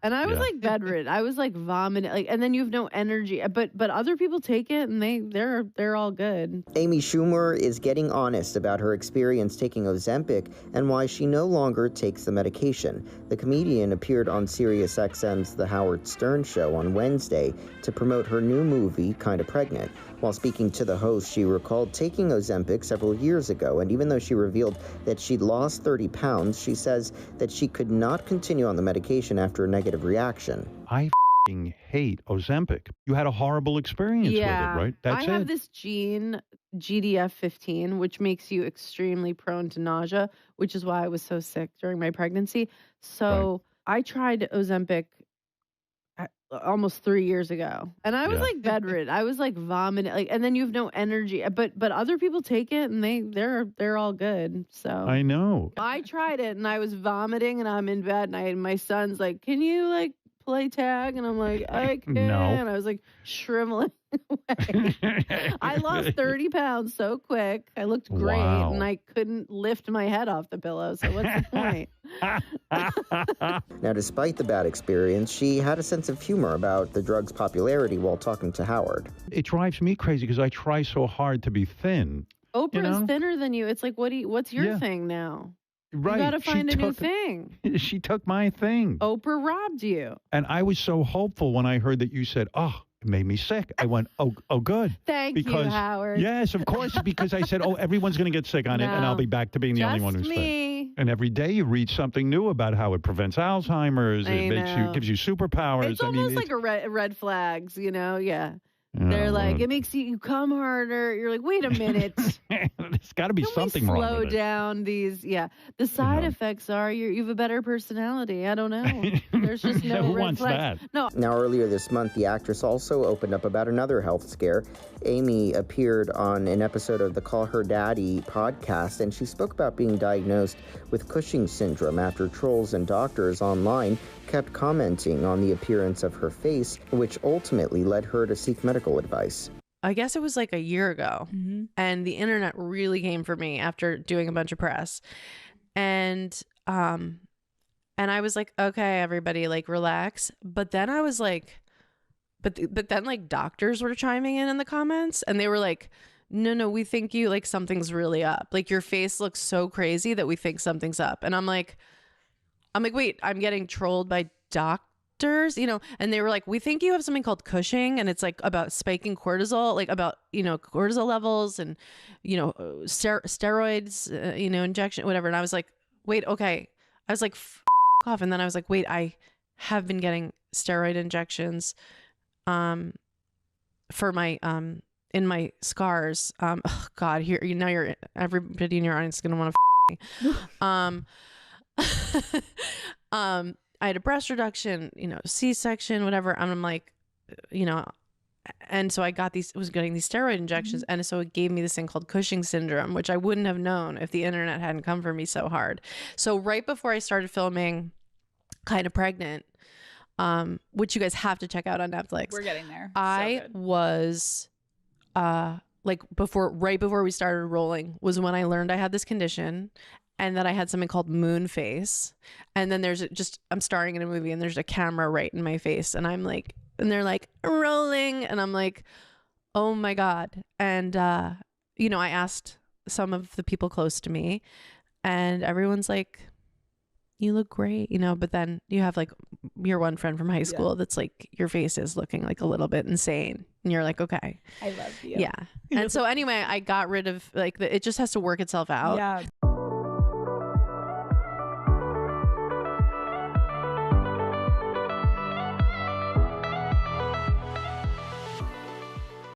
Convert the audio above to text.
And I was like bedridden. I was like vomiting, like, and then you have no energy. But other people take it and they're all good. Amy Schumer is getting honest about her experience taking Ozempic and why she no longer takes the medication. The comedian appeared on Sirius XM's The Howard Stern Show on Wednesday to promote her new movie, Kinda Pregnant. While speaking to the host, she recalled taking Ozempic several years ago, and even though she revealed that she'd lost 30 pounds, she says that she could not continue on the medication after a negative reaction. I hate Ozempic. You had a horrible experience with it, right? I have this gene, GDF15, which makes you extremely prone to nausea, which is why I was so sick during my pregnancy. So I tried Ozempic almost 3 years ago, and I was like bedridden. I was like vomiting, like, and then you have no energy. But other people take it and they're all good. So I know. I tried it and I was vomiting and I'm in bed and my son's like, "Can you like play tag?" And I'm like, "I can." No. And I was like shriveling away. I lost 30 pounds so quick. I looked great and I couldn't lift my head off the pillow. So what's the point? Now, despite the bad experience, she had a sense of humor about the drug's popularity while talking to Howard. It drives me crazy because I try so hard to be thin. Oprah's thinner than you. It's like, what's your thing now? Right. You got to find a new thing. She took my thing. Oprah robbed you. And I was so hopeful when I heard that you said, "Oh, it made me sick." I went, oh, good. Thank you, Howard. Yes, of course, because I said, "Oh, everyone's going to get sick on it, and I'll be back to being the only one who's thin." And every day you read something new about how it prevents Alzheimer's. It gives you superpowers. It's almost like a red flags, Yeah. They're like, it makes you come harder. You're like, wait a minute. There's got to be something wrong with it. Slow down these. Yeah. The side effects are you have a better personality. I don't know. There's just no Who red wants flags. that? No. Now, earlier this month, the actress also opened up about another health scare. Amy appeared on an episode of the Call Her Daddy podcast, and she spoke about being diagnosed with Cushing syndrome after trolls and doctors online kept commenting on the appearance of her face, which ultimately led her to seek medical advice. I guess it was like a year ago, and the internet really came for me after doing a bunch of press. And I was like, okay, everybody, like, relax. But then I was like, but then like doctors were chiming in the comments, and they were like, no, we think you, like, something's really up. Like, your face looks so crazy that we think something's up. And I'm like, wait, I'm getting trolled by doctors, and they were like, we think you have something called Cushing, and it's like about spiking cortisol, like about, cortisol levels and, steroids, injection, whatever. And I was like, wait, okay. I was like, off. And then I was like, wait, I have been getting steroid injections, for my, in my scars. Oh God, here, you're everybody in your audience is going to want to I had a breast reduction, C-section, whatever. And I'm like, and so I was getting these steroid injections. And so it gave me this thing called Cushing syndrome, which I wouldn't have known if the internet hadn't come for me so hard. So right before I started filming Kinda Pregnant, which you guys have to check out on Netflix. We're getting there. I was, like right before we started rolling was when I learned I had this condition. And that I had something called moon face. And then I'm starring in a movie and there's a camera right in my face. And I'm like, and they're like, rolling. And I'm like, oh my God. And, I asked some of the people close to me and everyone's like, you look great, but then you have like your one friend from high school that's like, your face is looking like a little bit insane. And you're like, okay. I love you. Yeah. And so anyway, I got rid of it just has to work itself out. Yeah.